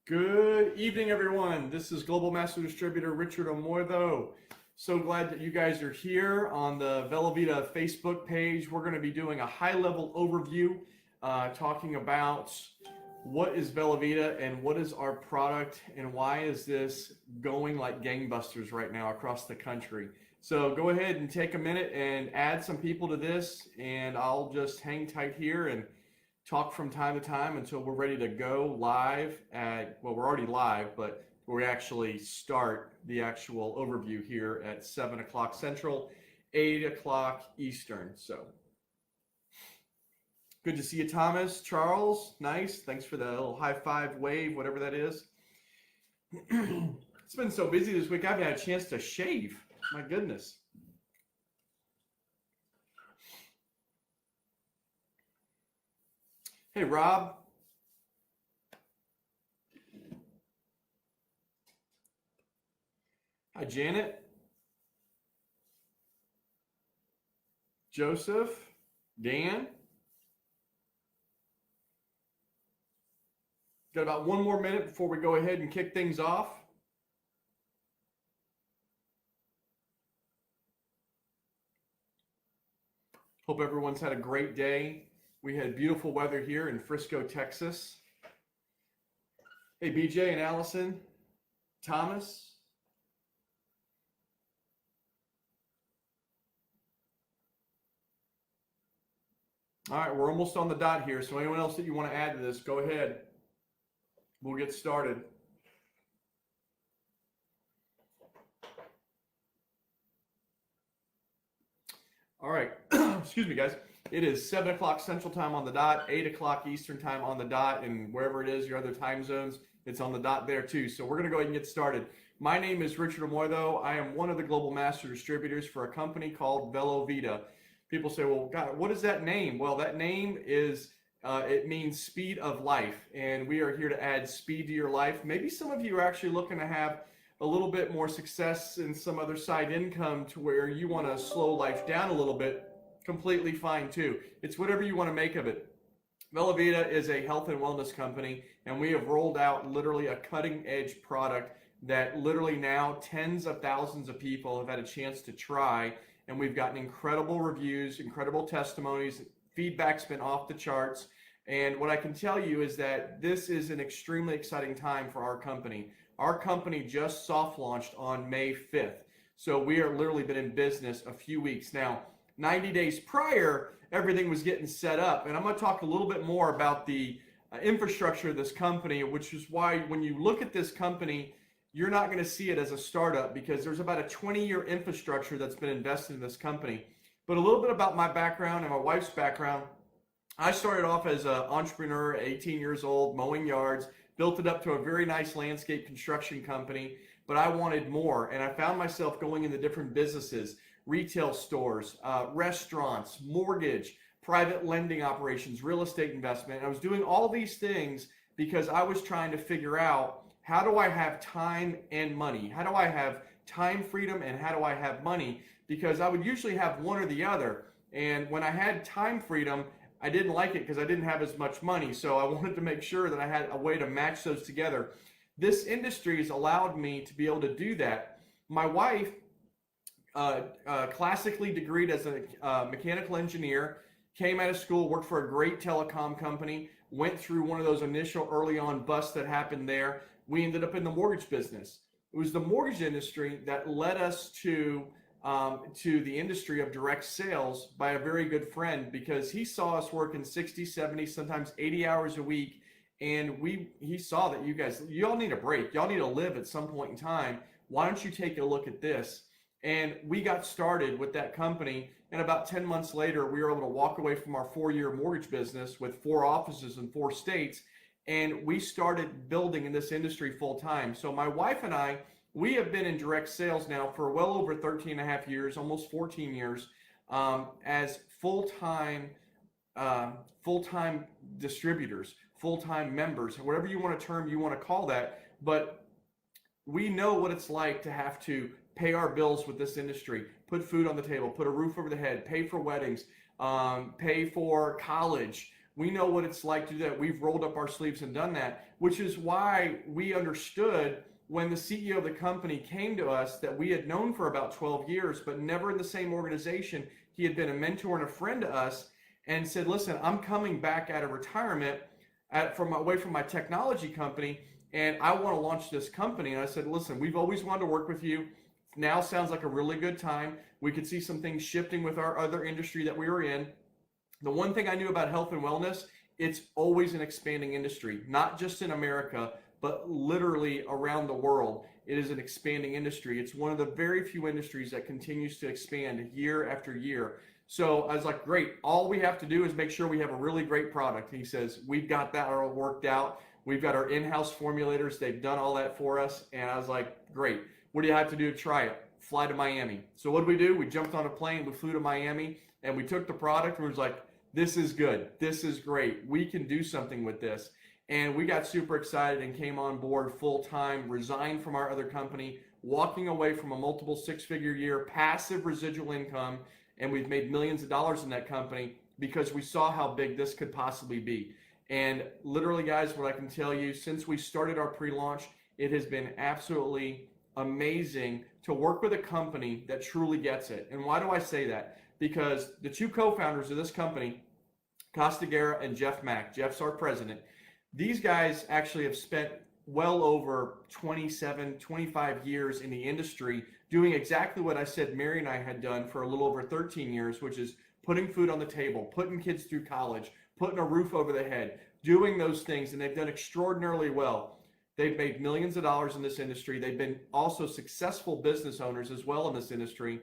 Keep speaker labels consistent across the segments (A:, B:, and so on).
A: Good evening, everyone. This is Global Master Distributor Richard Amoedo. So glad that you guys are here on the Velovita Facebook page. We're going to be doing a high-level overview, talking about what is Velovita and what is our product and why is this going like gangbusters right now across the country. So go ahead and take a minute and add some people to this, and I'll just hang tight here and talk from time to time until we're ready to go live well, we're already live, but we actually start the actual overview here at 7 o'clock Central, 8 o'clock Eastern. So good to see you, Thomas. Charles, nice. Thanks for the little high five wave, whatever that is. It's been so busy this week, I haven't had a chance to shave. My goodness. Hey, Rob. Hi, Janet. Joseph. Dan. Got about one more minute before we go ahead and kick things off. Hope everyone's had a great day. We had beautiful weather here in Frisco, Texas. Hey, BJ and Allison, Thomas. All right, we're almost on the dot here. So anyone else that you want to add to this, go ahead. We'll get started. All right, excuse me, guys. It is 7 o'clock Central Time on the dot, 8 o'clock Eastern Time on the dot, and wherever it is, your other time zones, it's on the dot there too. So we're going to go ahead and get started. My name is Richard Amoedo. I am one of the global master distributors for a company called Velovita. People say, well, God, what is that name? Well, that name is, it means speed of life, and we are here to add speed to your life. Maybe some of you are actually looking to have a little bit more success in some other side income to where you want to slow life down a little bit. Completely fine too. It's whatever you want to make of it. Velovita is a health and wellness company, and we have rolled out literally a cutting edge product that literally now tens of thousands of people have had a chance to try, and we've gotten incredible reviews, incredible testimonies. Feedback's been off the charts, and what I can tell you is that this is an extremely exciting time for our company. Our company just soft launched on May 5th, so we are literally been in business a few weeks now. 90 days prior, everything was getting set up. And I'm going to talk a little bit more about the infrastructure of this company, which is why when you look at this company, you're not going to see it as a startup because there's about a 20-year infrastructure that's been invested in this company. But a little bit about my background and my wife's background. I started off as an entrepreneur at 18 years old, mowing yards, built it up to a very nice landscape construction company, but I wanted more. And I found myself going into different businesses, retail stores, restaurants, mortgage, private lending operations, real estate investment. And I was doing all these things because I was trying to figure out, how do I have time and money? How do I have time freedom and how do I have money? Because I would usually have one or the other. And when I had time freedom, I didn't like it because I didn't have as much money. So I wanted to make sure that I had a way to match those together. This industry has allowed me to be able to do that. My wife, classically degreed as a mechanical engineer, came out of school, worked for a great telecom company, went through one of those initial early on busts that happened there. We ended up in the mortgage business. It was the mortgage industry that led us to the industry of direct sales by a very good friend, because he saw us working 60, 70, sometimes 80 hours a week. And he saw that y'all need a break. Y'all need to live at some point in time. Why don't you take a look at this? And we got started with that company, and about 10 months later, we were able to walk away from our 4-year mortgage business with 4 offices in 4 states, and we started building in this industry full time. So my wife and I, we have been in direct sales now for well over 13 and a half years, almost 14 years, as full-time distributors, full-time members, whatever you want to call that. But we know what it's like to have to pay our bills with this industry, put food on the table, put a roof over the head, pay for weddings, pay for college, We know what it's like to do that. We've rolled up our sleeves and done that, which is why we understood when the CEO of the company came to us that we had known for about 12 years, but never in the same organization. He had been a mentor and a friend to us and said, listen, I'm coming back out of retirement away from my technology company, and I want to launch this company. And I said, listen, we've always wanted to work with you. Now sounds like a really good time. We could see some things shifting with our other industry that we were in. The one thing I knew about health and wellness, it's always an expanding industry, not just in America, but literally around the world. It is an expanding industry. It's one of the very few industries that continues to expand year after year. So I was like, great, all we have to do is make sure we have a really great product. He says, we've got that all worked out. We've got our in-house formulators. They've done all that for us. And I was like, great, what do you have to do to try it? Fly to Miami. So what did we do? We jumped on a plane, we flew to Miami, and we took the product and we was like, this is good. This is great. We can do something with this. And we got super excited and came on board full time, resigned from our other company, walking away from a multiple six-figure year, passive residual income, and we've made millions of dollars in that company because we saw how big this could possibly be. And literally, guys, what I can tell you, since we started our pre-launch, it has been absolutely amazing to work with a company that truly gets it. And why do I say that? Because the two co-founders of this company, Kosta and Jeff Mack, Jeff's our president, these guys actually have spent well over 27, 25 years in the industry doing exactly what I said Mary and I had done for a little over 13 years, which is putting food on the table, putting kids through college, putting a roof over their head, doing those things, and they've done extraordinarily well. They've made millions of dollars in this industry. They've been also successful business owners as well in this industry.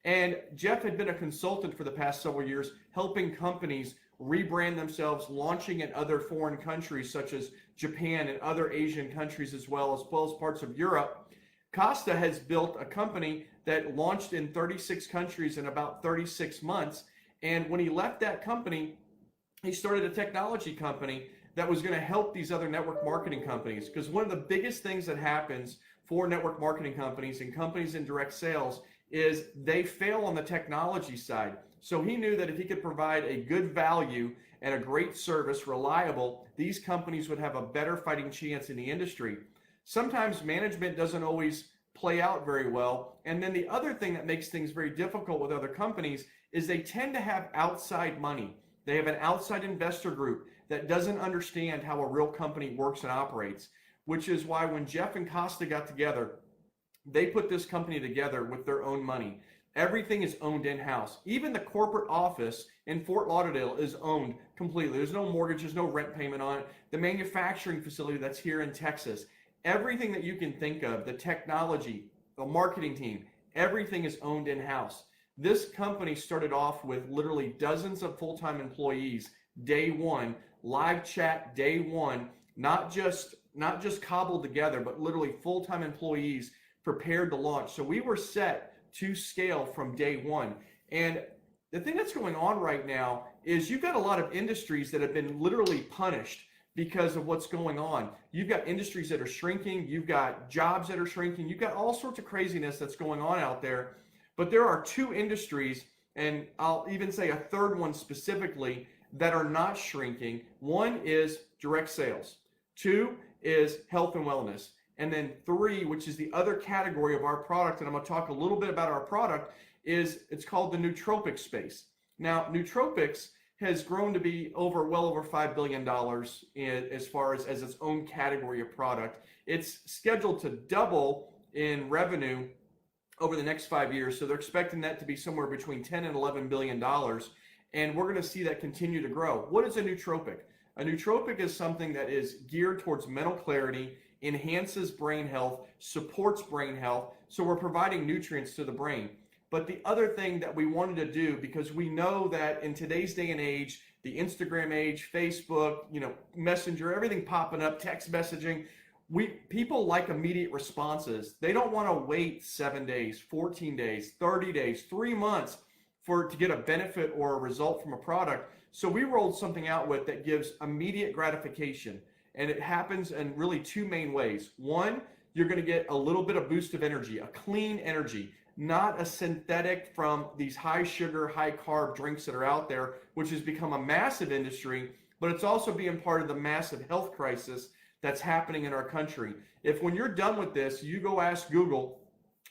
A: And Jeff had been a consultant for the past several years, helping companies rebrand themselves, launching in other foreign countries such as Japan and other Asian countries as well as parts of Europe. Kosta has built a company that launched in 36 countries in about 36 months. And when he left that company, he started a technology company that was going to help these other network marketing companies. Because one of the biggest things that happens for network marketing companies and companies in direct sales is they fail on the technology side. So he knew that if he could provide a good value and a great service, reliable, these companies would have a better fighting chance in the industry. Sometimes management doesn't always play out very well. And then the other thing that makes things very difficult with other companies is they tend to have outside money. They have an outside investor group that doesn't understand how a real company works and operates, which is why when Jeff and Kosta got together, they put this company together with their own money. Everything is owned in-house. Even the corporate office in Fort Lauderdale is owned completely. There's no mortgage, there's no rent payment on it. The manufacturing facility that's here in Texas, everything that you can think of, the technology, the marketing team, everything is owned in-house. This company started off with literally dozens of full-time employees day one, live chat day one, not just cobbled together, but literally full-time employees prepared to launch. So we were set to scale from day one. And the thing that's going on right now is you've got a lot of industries that have been literally punished because of what's going on. You've got industries that are shrinking, you've got jobs that are shrinking, you've got all sorts of craziness that's going on out there. But there are two industries, and I'll even say a third one specifically, that are not shrinking. One is direct sales. Two is health and wellness. And then three, which is the other category of our product, and I'm going to talk a little bit about our product, is it's called the nootropic space. Now, nootropics has grown to be well over $5 billion as far as its own category of product. It's scheduled to double in revenue over the next 5 years. So they're expecting that to be somewhere between 10 and $11 billion. And we're going to see that continue to grow. What is a nootropic? A nootropic is something that is geared towards mental clarity, enhances brain health, supports brain health. So we're providing nutrients to the brain. But the other thing that we wanted to do, because we know that in today's day and age, the Instagram age, Facebook, Messenger, everything popping up, text messaging, people like immediate responses. They don't want to wait 7 days, 14 days, 30 days, 3 months to get a benefit or a result from a product. So we rolled something out that gives immediate gratification. And it happens in really two main ways. One, you're going to get a little bit of boost of energy, a clean energy, not a synthetic from these high sugar, high carb drinks that are out there, which has become a massive industry. but it's also being part of the massive health crisis that's happening in our country. If when you're done with this, you go ask Google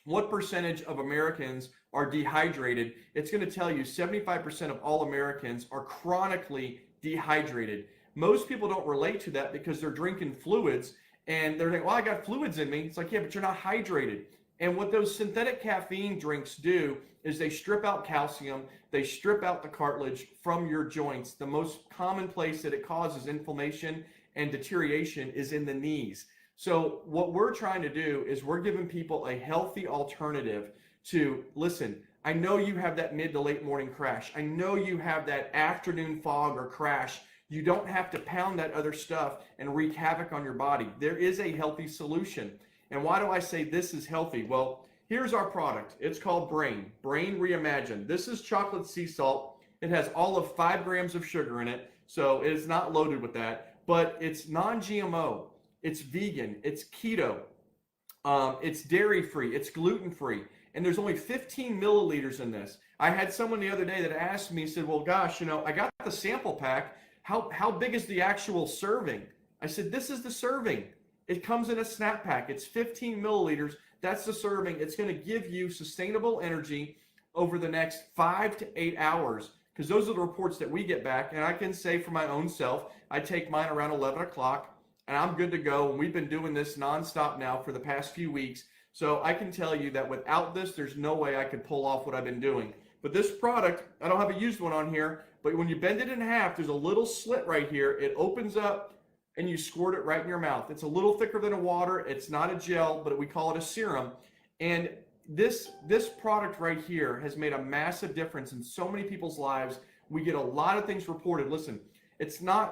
A: what percentage of Americans are dehydrated, it's going to tell you 75% of all Americans are chronically dehydrated. Most people don't relate to that because they're drinking fluids and they're like, well, I got fluids in me. It's like, yeah, but you're not hydrated. And what those synthetic caffeine drinks do is they strip out calcium, they strip out the cartilage from your joints. The most common place that it causes inflammation and deterioration is in the knees. So what we're trying to do is we're giving people a healthy alternative to, listen, I know you have that mid to late morning crash. I know you have that afternoon fog or crash. You don't have to pound that other stuff and wreak havoc on your body. There is a healthy solution. And why do I say this is healthy? Well, here's our product. It's called Brain Reimagined. This is chocolate sea salt. It has all of 5 grams of sugar in it, so it's not loaded with that, but it's non-GMO, it's vegan, it's keto, it's dairy-free, it's gluten-free, and there's only 15 milliliters in this. I had someone the other day that asked me, said, well, gosh, I got the sample pack. How big is the actual serving? I said, this is the serving. It comes in a snap pack. It's 15 milliliters. That's the serving. It's going to give you sustainable energy over the next 5 to 8 hours, because those are the reports that we get back. And I can say for my own self, I take mine around 11 o'clock and I'm good to go. And we've been doing this nonstop now for the past few weeks. So I can tell you that without this, there's no way I could pull off what I've been doing. But this product, I don't have a used one on here, but when you bend it in half, there's a little slit right here. It opens up and you squirt it right in your mouth. It's a little thicker than a water. It's not a gel, but we call it a serum. And this product right here has made a massive difference in so many people's lives. We get a lot of things reported. Listen,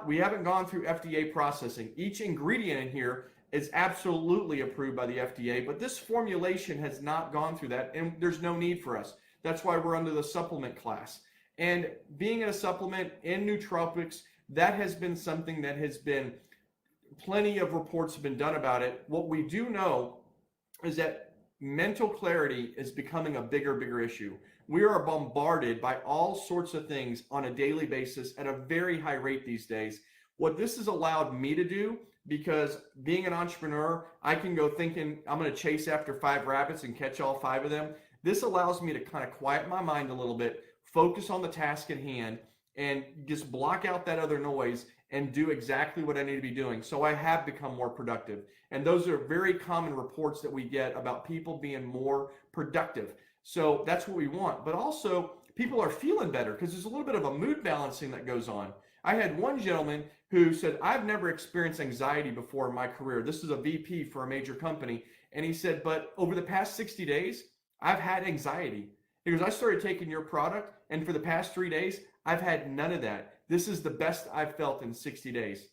A: we haven't gone through FDA processing. Each ingredient in here is absolutely approved by the FDA, but this formulation has not gone through that, and there's no need for us. That's why we're under the supplement class. And being in a supplement in nootropics, that has been something that has been, plenty of reports have been done about it. What we do know is that mental clarity is becoming a bigger issue. We are bombarded by all sorts of things on a daily basis at a very high rate these days. What this has allowed me to do, because being an entrepreneur, I can go thinking I'm going to chase after 5 rabbits and catch all 5 of them. This allows me to kind of quiet my mind a little bit, focus on the task at hand, and just block out that other noise and do exactly what I need to be doing. So I have become more productive. And those are very common reports that we get about people being more productive. So that's what we want. But also, people are feeling better because there's a little bit of a mood balancing that goes on. I had one gentleman who said, I've never experienced anxiety before in my career. This is a VP for a major company. And he said, but over the past 60 days, I've had anxiety. He goes, I started taking your product, and for the past 3 days, I've had none of that. This is the best I've felt in 60 days.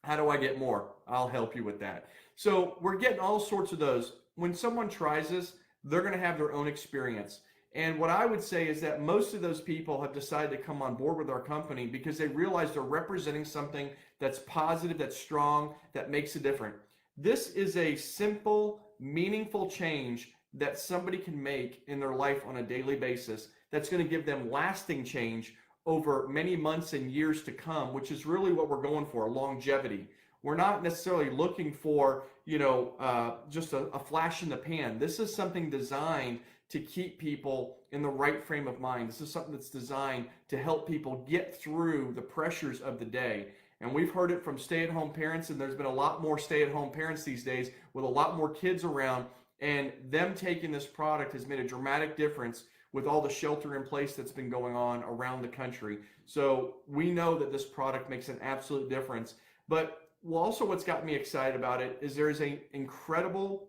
A: How do I get more? I'll help you with that. So we're getting all sorts of those. When someone tries this, they're going to have their own experience. And what I would say is that most of those people have decided to come on board with our company because they realize they're representing something that's positive, that's strong, that makes a difference. This is a simple, meaningful change that somebody can make in their life on a daily basis that's going to give them lasting change over many months and years to come, which is really what we're going for, longevity. We're not necessarily looking for, just a flash in the pan. This is something designed to keep people in the right frame of mind. This is something that's designed to help people get through the pressures of the day. And we've heard it from stay-at-home parents, and there's been a lot more stay-at-home parents these days with a lot more kids around, and them taking this product has made a dramatic difference with all the shelter in place that's been going on around the country. So we know that this product makes an absolute difference. But also what's got me excited about it is there is an incredible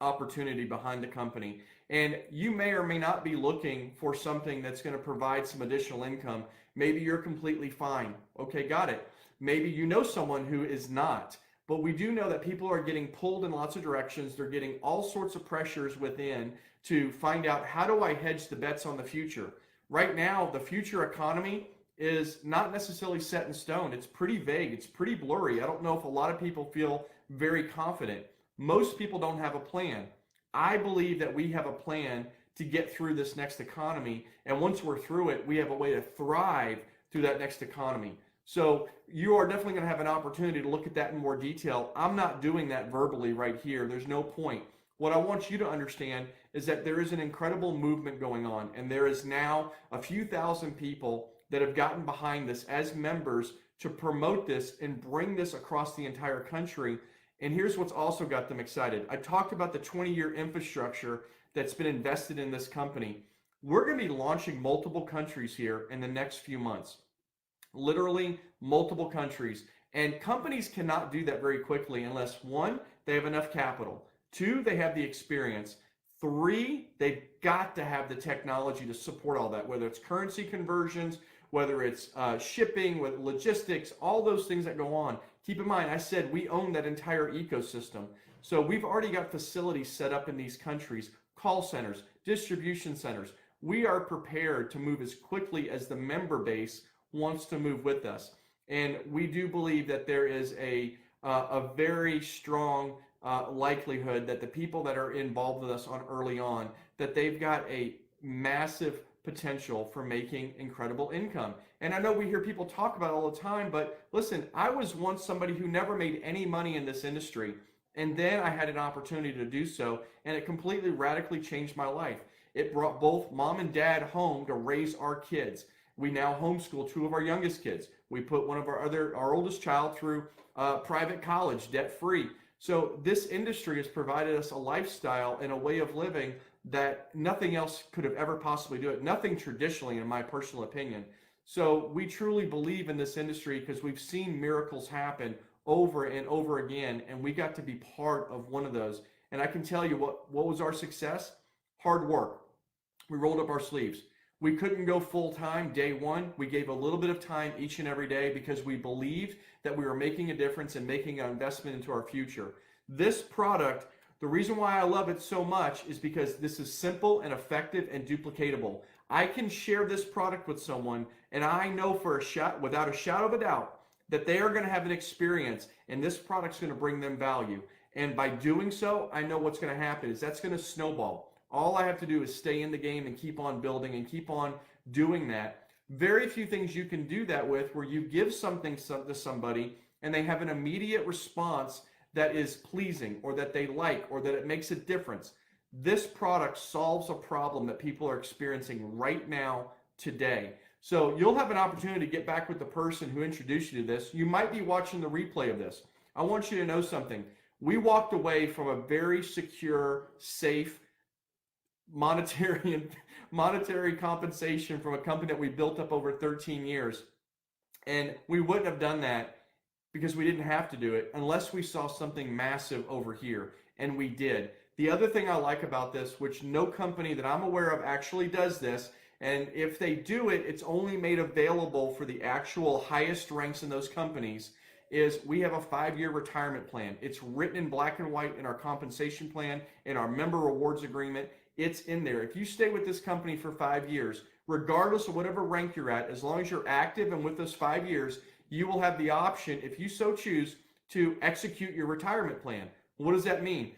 A: opportunity behind the company. And you may or may not be looking for something that's going to provide some additional income. Maybe you're completely fine. Okay, got it. Maybe you know someone who is not. But we do know that people are getting pulled in lots of directions. They're getting all sorts of pressures within to find out, how do I hedge the bets on the future? Right now, the future economy is not necessarily set in stone. It's pretty vague. It's pretty blurry. I don't know if a lot of people feel very confident. Most people don't have a plan. I believe that we have a plan to get through this next economy. And once we're through it, we have a way to thrive through that next economy. So you are definitely going to have an opportunity to look at that in more detail. I'm not doing that verbally right here. There's no point. What I want you to understand is that there is an incredible movement going on, and there is now a few thousand people that have gotten behind this as members to promote this and bring this across the entire country. And here's what's also got them excited. I talked about the 20-year infrastructure that's been invested in this company. We're going to be launching multiple countries here in the next few months. Literally multiple countries. And companies cannot do that very quickly unless, one, they have enough capital. Two, they have the experience. Three, they've got to have the technology to support all that, whether it's currency conversions, whether it's shipping, with logistics, all those things that go on. Keep in mind, I said we own that entire ecosystem. So we've already got facilities set up in these countries, call centers, distribution centers. We are prepared to move as quickly as the member base wants to move with us. And we do believe that there is a very strong likelihood that the people that are involved with us on early on, that they've got a massive potential for making incredible income. And I know we hear people talk about it all the time, but listen, I was once somebody who never made any money in this industry. And then I had an opportunity to do so, and it completely radically changed my life. It brought both mom and dad home to raise our kids. We now homeschool two of our youngest kids. We put one of our oldest child through private college, debt-free. So this industry has provided us a lifestyle and a way of living that nothing else could have ever possibly do it. Nothing traditionally, in my personal opinion. So we truly believe in this industry because we've seen miracles happen over and over again, and we got to be part of one of those. And I can tell you what was our success? Hard work. We rolled up our sleeves. We couldn't go full time day one. We gave a little bit of time each and every day because we believed that we were making a difference and making an investment into our future. This product, the reason why I love it so much is because this is simple and effective and duplicatable. I can share this product with someone, and I know for without a shadow of a doubt that they are going to have an experience, and this product's going to bring them value. And by doing so, I know what's going to happen is that's going to snowball. All I have to do is stay in the game and keep on building and keep on doing that. Very few things you can do that with where you give something to somebody and they have an immediate response that is pleasing or that they like or that it makes a difference. This product solves a problem that people are experiencing right now, today. So you'll have an opportunity to get back with the person who introduced you to this. You might be watching the replay of this. I want you to know something. We walked away from a very secure, safe, monetary compensation from a company that we built up over 13 years. And we wouldn't have done that because we didn't have to do it unless we saw something massive over here. And we did. The other thing I like about this, which no company that I'm aware of actually does this, and if they do it, it's only made available for the actual highest ranks in those companies, is we have a 5-year retirement plan. It's written in black and white in our compensation plan, in our member rewards agreement. It's in there. If you stay with this company for 5 years, regardless of whatever rank you're at, as long as you're active and with us 5 years, you will have the option, if you so choose, to execute your retirement plan. What does that mean?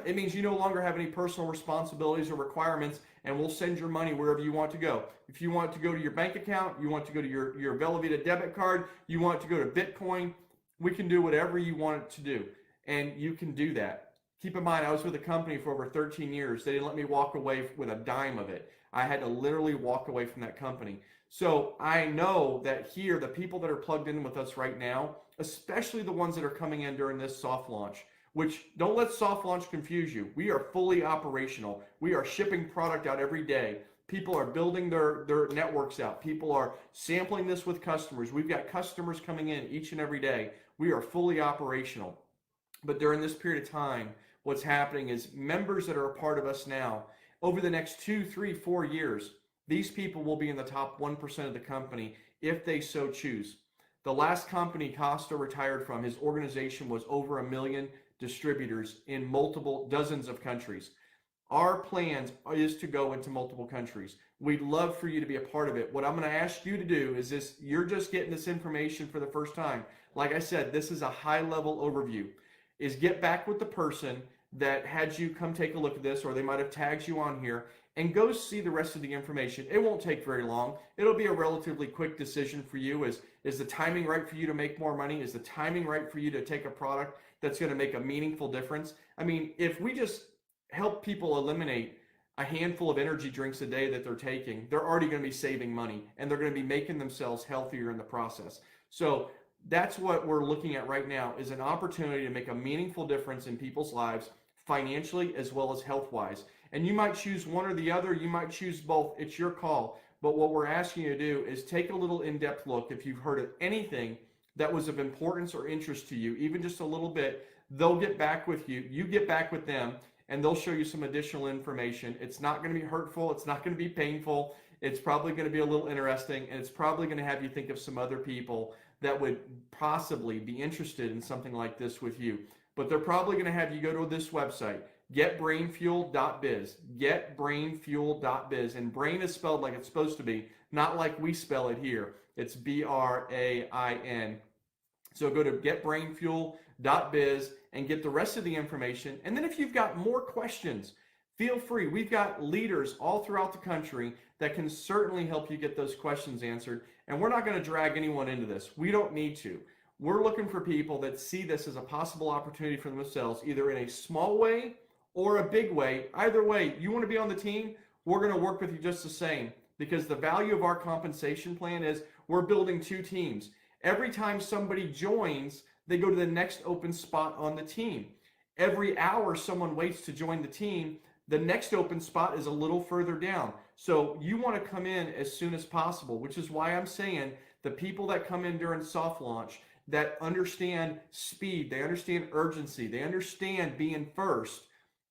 A: It means you no longer have any personal responsibilities or requirements, and we'll send your money wherever you want to go. If you want to go to your bank account, you want to go to your Velovita debit card, you want to go to Bitcoin, we can do whatever you want it to do, and you can do that. Keep in mind, I was with a company for over 13 years. They didn't let me walk away with a dime of it. I had to literally walk away from that company. So I know that here, the people that are plugged in with us right now, especially the ones that are coming in during this soft launch, which don't let soft launch confuse you. We are fully operational. We are shipping product out every day. People are building their networks out. People are sampling this with customers. We've got customers coming in each and every day. We are fully operational. But during this period of time, what's happening is members that are a part of us now, over the next 2, 3, 4 years, these people will be in the top 1% of the company if they so choose. The last company Kosta retired from, his organization was over 1 million distributors in multiple dozens of countries. Our plans is to go into multiple countries. We'd love for you to be a part of it. What I'm going to ask you to do is this, you're just getting this information for the first time. Like I said, this is a high-level overview. Is get back with the person that had you come take a look at this, or they might have tagged you on here, and go see the rest of the information. It won't take very long. It'll be a relatively quick decision for you. Is the timing right for you to make more money? Is the timing right for you to take a product that's going to make a meaningful difference? I mean, if we just help people eliminate a handful of energy drinks a day that they're taking, they're already going to be saving money, and they're going to be making themselves healthier in the process. So that's what we're looking at right now, is an opportunity to make a meaningful difference in people's lives, financially as well as health-wise. And you might choose one or the other, you might choose both, it's your call. But what we're asking you to do is take a little in-depth look. If you've heard of anything that was of importance or interest to you, even just a little bit, they'll get back with you, you get back with them, and they'll show you some additional information. It's not going to be hurtful, it's not going to be painful, it's probably going to be a little interesting, and it's probably going to have you think of some other people that would possibly be interested in something like this with you. But they're probably going to have you go to this website, getbrainfuel.biz, getbrainfuel.biz, and brain is spelled like it's supposed to be, not like we spell it here. It's B-R-A-I-N. So go to getbrainfuel.biz and get the rest of the information. And then if you've got more questions, feel free. We've got leaders all throughout the country that can certainly help you get those questions answered. And we're not going to drag anyone into this. We don't need to. We're looking for people that see this as a possible opportunity for themselves, either in a small way or a big way. Either way, you want to be on the team, we're going to work with you just the same, because the value of our compensation plan is we're building two teams. Every time somebody joins, they go to the next open spot on the team. Every hour someone waits to join the team, the next open spot is a little further down. So you want to come in as soon as possible, which is why I'm saying the people that come in during soft launch that understand speed, they understand urgency, they understand being first.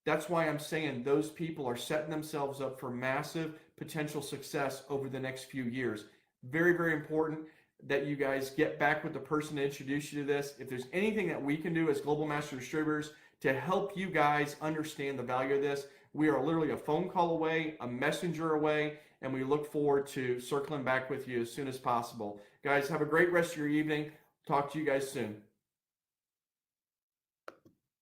A: That's why I'm saying those people are setting themselves up for massive potential success over the next few years. Very, very important that you guys get back with the person to introduce you to this. If there's anything that we can do as Global Master Distributors to help you guys understand the value of this, we are literally a phone call away, a messenger away, and we look forward to circling back with you as soon as possible. Guys, have a great rest of your evening. Talk to you guys soon.